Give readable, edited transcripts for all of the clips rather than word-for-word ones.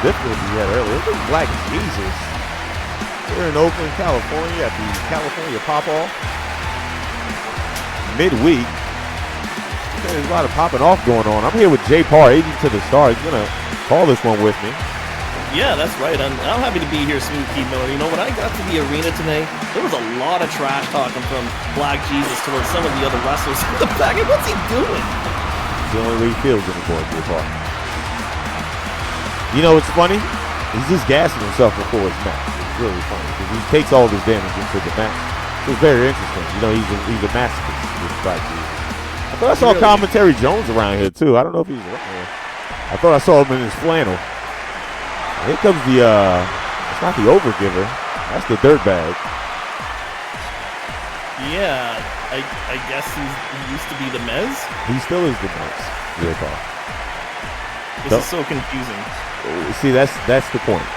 difficulty we had earlier. Look at Black Jesus. We're in Oakland, California at the California Pop-Off. Midweek. There's a lot of popping off going on. I'm here with Jay Parr, agent to the star. He's going to call this one with me. Yeah, that's right. I'm happy to be here, Smooth Key Miller. You know, when I got to the arena today, there was a lot of trash talking from Black Jesus towards some of the other wrestlers in the back. What's he doing? It's the only way he feels anymore, Jay Parr. You know what's funny? He's just gassing himself before his match. It's really funny because he takes all this damage into the match. It's very interesting. You know, he's a masochist, this Black Jesus. I thought I saw Commentary Jones around here, too. I don't know if he's around here. I thought I saw him in his flannel. Here comes the, it's not the overgiver. That's the dirtbag. Yeah, I guess he used to be the Mezz. He still is the Mezz. This is so confusing. See, that's the point.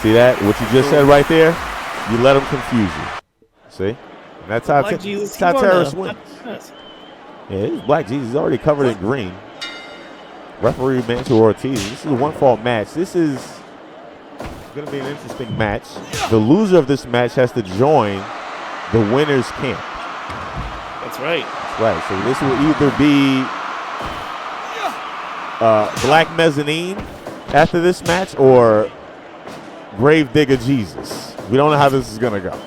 See that? What you just said right there? You let him confuse you. See? And that's how, terrorists win. Yeah, this is Black Jesus. He's already covered in green. Referee Mancho Ortiz. This is a one-fall match. This is going to be an interesting match. The loser of this match has to join the winner's camp. That's right. That's right. So this will either be Black Mezzanine after this match or Gravedigger Jesus. We don't know how this is going to go.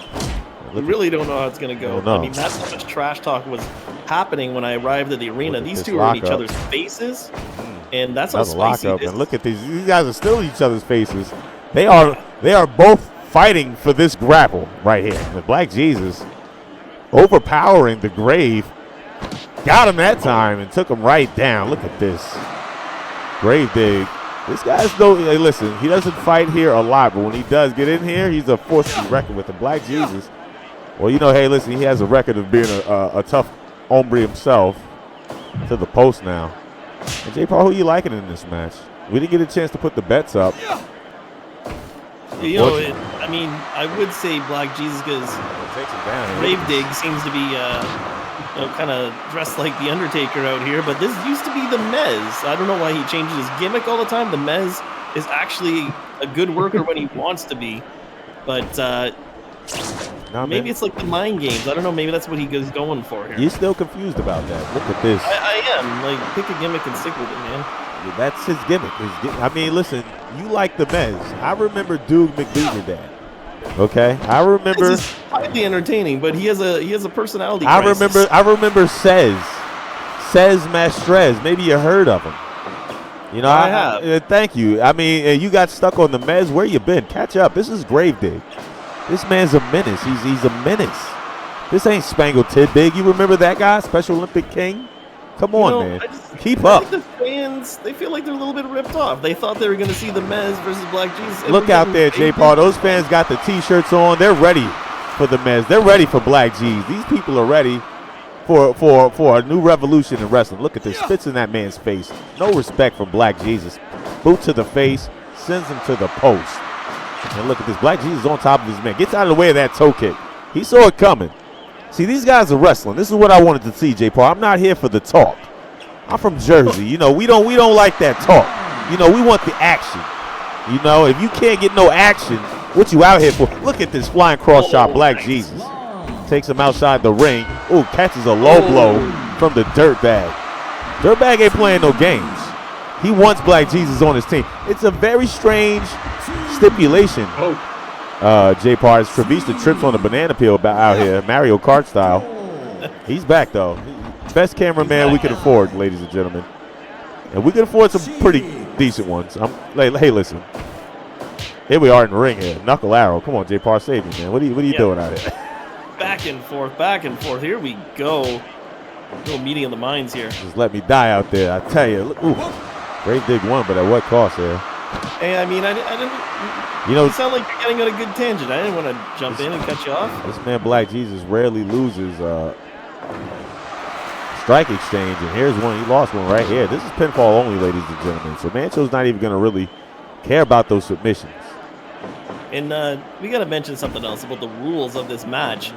We really don't know how it's going to go. I mean, that's how much trash talk was happening when I arrived at the arena. These two are in each other's faces, and that's how spicy it is. And look at these guys are still in each other's faces. They are both fighting for this grapple right here. The Black Jesus overpowering the Grave, got him that time and took him right down. Look at this. Gravedigger. This guy's hey, listen, he doesn't fight here a lot, but when he does get in here, he's a force to be reckoned with. The Black Jesus, well, you know, hey, listen, he has a record of being a tough hombre himself to the post now. And Jay Paul, who you liking in this match? We didn't get a chance to put the bets up. You know, I mean, I would say Black Jesus because Gravedigger seems to be kind of dressed like the Undertaker out here, but this used to be the Mezz. I don't know why he changes his gimmick all the time. The Mezz is actually a good worker when he wants to be, but maybe it's like the mind games. I don't know. Maybe that's what he goes going for here. You're still confused about that. Look at this. I am. Like, pick a gimmick and stick with it, man. That's his gimmick. I mean, listen, you like the Mezz. I remember Doug McDougal Dad. Okay, I remember. It's highly entertaining, but he has a personality. I remember Cez Mastrez. Maybe you heard of him. You know, I have. Thank you. I mean, you got stuck on the Mezz. Where you been? Catch up. This is Gravedigger. This man's a menace. He's a menace. This ain't Spangled Tidbig. You remember that guy, Special Olympic King? Come on, man. Keep up. The fans, they feel like they're a little bit ripped off. They thought they were going to see the Mezz versus Black Jesus. Look out there, Jay Paul. Those fans got the T-shirts on. They're ready for the Mezz. They're ready for Black Jesus. These people are ready for a new revolution in wrestling. Look at this. Spits in that man's face. No respect for Black Jesus. Boot to the face. Sends him to the post. And look at this. Black Jesus on top of his man. Gets out of the way of that toe kick. He saw it coming. See, these guys are wrestling. This is what I wanted to see, Jay Paul. I'm not here for the talk. I'm from Jersey. You know, we don't like that talk. You know, we want the action. You know, if you can't get no action, what you out here for? Look at this flying cross shot, Black Jesus. Takes him outside the ring. Ooh, catches a low blow from the dirtbag. Dirtbag ain't playing no games. He wants Black Jesus on his team. It's a very strange stipulation. Jay Parr, Travista trips on the banana peel out here, Mario Kart style. He's back, though. Best cameraman we can afford, ladies and gentlemen. And we can afford some pretty decent ones. Hey, listen. Here we are in the ring here. Knuckle arrow. Come on, Jay Parr, save me, man. What are you doing out here? Back and forth, back and forth. Here we go. A little meeting of the minds here. Just let me die out there. I tell you. Look, ooh, Gravedigger won, but at what cost there? Hey, I mean, I didn't. You know, you sound like you're getting on a good tangent. I didn't want to jump in and cut you off. This man Black Jesus rarely loses strike exchange, and here's one. He lost one right here. This is pinfall only, ladies and gentlemen. So Mancho's not even going to really care about those submissions. And we got to mention something else about the rules of this match.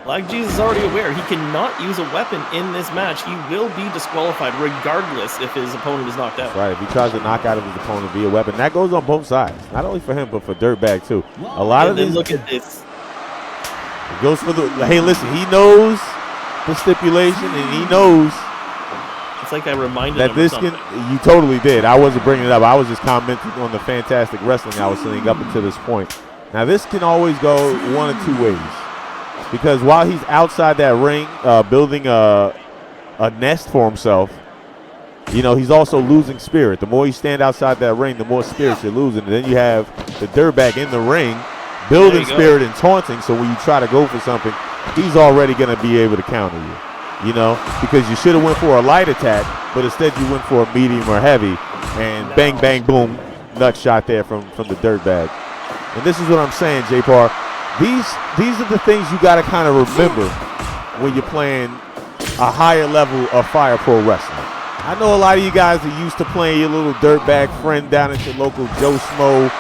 Black Jesus is already aware he cannot use a weapon in this match. He will be disqualified regardless if his opponent is knocked out. That's right. If he tries to knock out of his opponent via weapon, that goes on both sides. Not only for him, but for Dirtbag too. A lot of these. Look at this. It goes for the. Hey, listen. He knows the stipulation, and he knows. It's like I reminded that him this of something. can. You totally did. I wasn't bringing it up. I was just commenting on the fantastic wrestling I was seeing up until this point. Now this can always go one of two ways. Because while he's outside that ring, building a nest for himself, you know, he's also losing spirit. The more you stand outside that ring, the more spirits you're losing. And then you have the Dirtbag in the ring, building spirit and taunting. So when you try to go for something, he's already going to be able to counter you, you know, because you should have went for a light attack, but instead you went for a medium or heavy, and bang, bang, boom, nut shot there from the Dirtbag. And this is what I'm saying, J-Par. These are the things you got to kind of remember when you're playing a higher level of Fire Pro Wrestling. I know a lot of you guys are used to playing your little Dirtbag friend down at your local Joe Schmo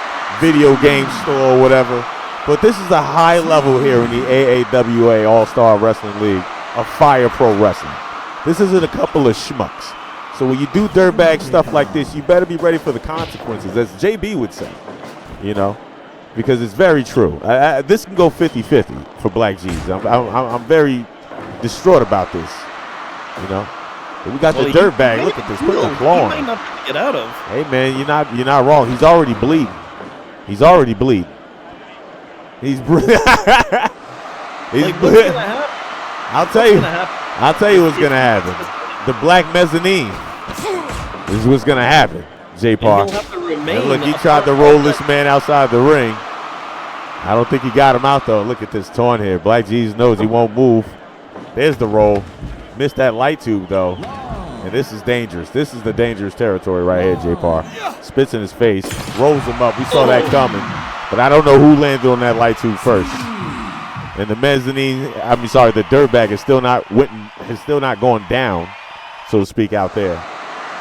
video game store or whatever, but this is a high level here in the AAWA All Star Wrestling League of Fire Pro Wrestling. This isn't a couple of schmucks. So when you do Dirtbag stuff like this, you better be ready for the consequences, as JB would say, you know. Because it's very true. This can go 50-50 for Black Jesus. I'm very distraught about this. You know, but we got the Dirtbag. Look at this. Put the claw on. He might not get out of. Hey man, you're not wrong. He's already bleeding. He's already bleeding. He's bleeding. What's gonna happen? I'll tell you what's gonna happen. The Black Mezzanine is what's gonna happen. J-Par. And look, he tried to roll this man outside the ring. I don't think he got him out, though. Look at this taunt here. Black Jesus knows he won't move. There's the roll. Missed that light tube, though. And this is dangerous. This is the dangerous territory right here, J-Par. Spits in his face. Rolls him up. We saw that coming. But I don't know who landed on that light tube first. And the the Dirtbag is still not going down, so to speak, out there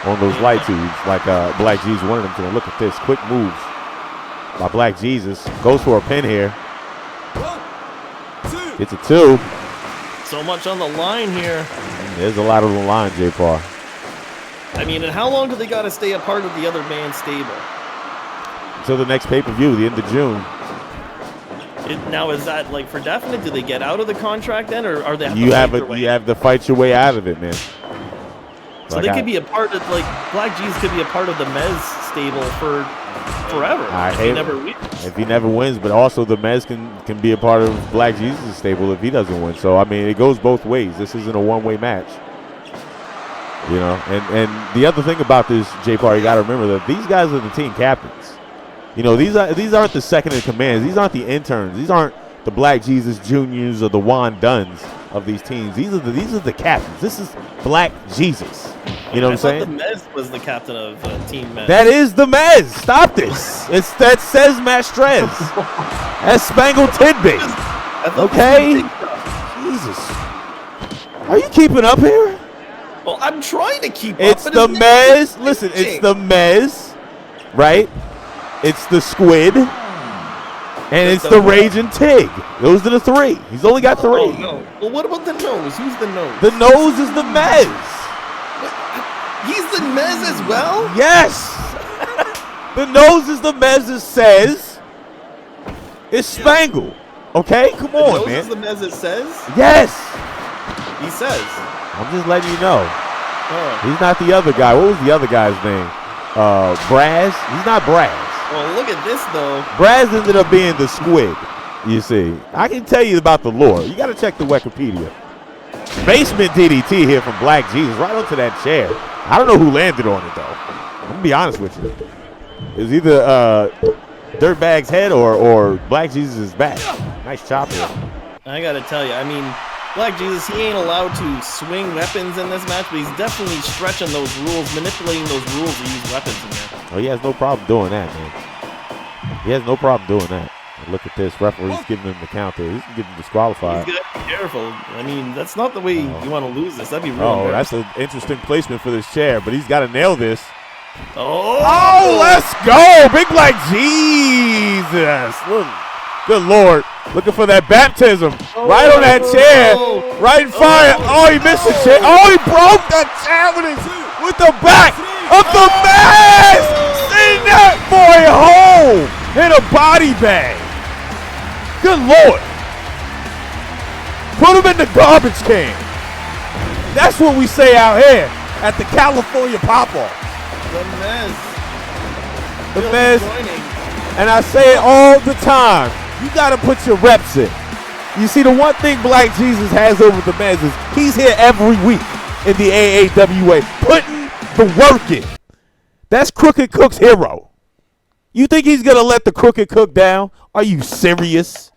on those light tubes like Black Jesus wanted him to. Look at this. Quick moves by Black Jesus. Goes for a pin here. Gets a 2. So much on the line here. There's a lot on the line, J-Par. I mean, and how long do they got to stay a part of the other man's stable? Until the next pay-per-view, the end of June. Now, is that like for definite? Do they get out of the contract then, or are they? You have to fight your way out of it, man. So they could be a part of, like, Black Jesus could be a part of the Mezz stable for forever if he never wins. But also the Mezz can be a part of Black Jesus' stable if he doesn't win. So, I mean, it goes both ways. This isn't a one-way match. You know, and the other thing about this, J-Par, you got to remember that these guys are the team captains. You know, these aren't the second in commands. These aren't the interns. These aren't the Black Jesus Juniors or the Juan Duns of these teams. These are the captains. This is Black Jesus. You know what I'm saying? The Mezz was the captain of Team Mezz. That is the Mezz. Stop this. That says Mastrez. That's Spangled Tidbit. Okay. Jesus. Are you keeping up here? Well, I'm trying to keep up. It's the Mezz. Listen, it's the Mezz, right? It's the Squid. And it's the Raging Tig. Those are the 3. He's only got 3. Oh, no. Well, what about the nose? Who's the nose? The nose is the Mezz. He's the Mezz as well? Yes. The nose is the Mezz. It says it's Spangled. Okay, come on, man. The nose is the Mezz. It says. Yes. He says. I'm just letting you know. He's not the other guy. What was the other guy's name? Braz. He's not Braz. Well, look at this, though. Braz ended up being the Squid, you see. I can tell you about the lore. You got to check the Wikipedia. Basement DDT here from Black Jesus right onto that chair. I don't know who landed on it, though. I'm going to be honest with you. It was either Dirtbag's head or Black Jesus' back. Nice chop here. I got to tell you, I mean, Black Jesus, he ain't allowed to swing weapons in this match, but he's definitely stretching those rules, manipulating those rules to use weapons in there. Oh, he has no problem doing that, man. He has no problem doing that. And look at this. Referee's giving him the counter. He's getting disqualified. He's got to be careful. I mean, that's not the way you want to lose this. That'd be real that's an interesting placement for this chair, but he's got to nail this. Oh, let's go. Big Black Jesus. Look. Good Lord. Looking for that baptism. Right on that chair. Right in fire. Oh, he missed the chair. Oh, he broke the chair with the back of the Mezz. Send that boy home in a body bag. Good Lord. Put him in the garbage can. That's what we say out here at the California Pop-Off. The Mezz. The Mezz. And I say it all the time. You got to put your reps in. You see, the one thing Black Jesus has over the Mezz is he's here every week in the AAWA, putting the work in. That's Crooked Cook's hero. You think he's going to let the Crooked Cook down? Are you serious?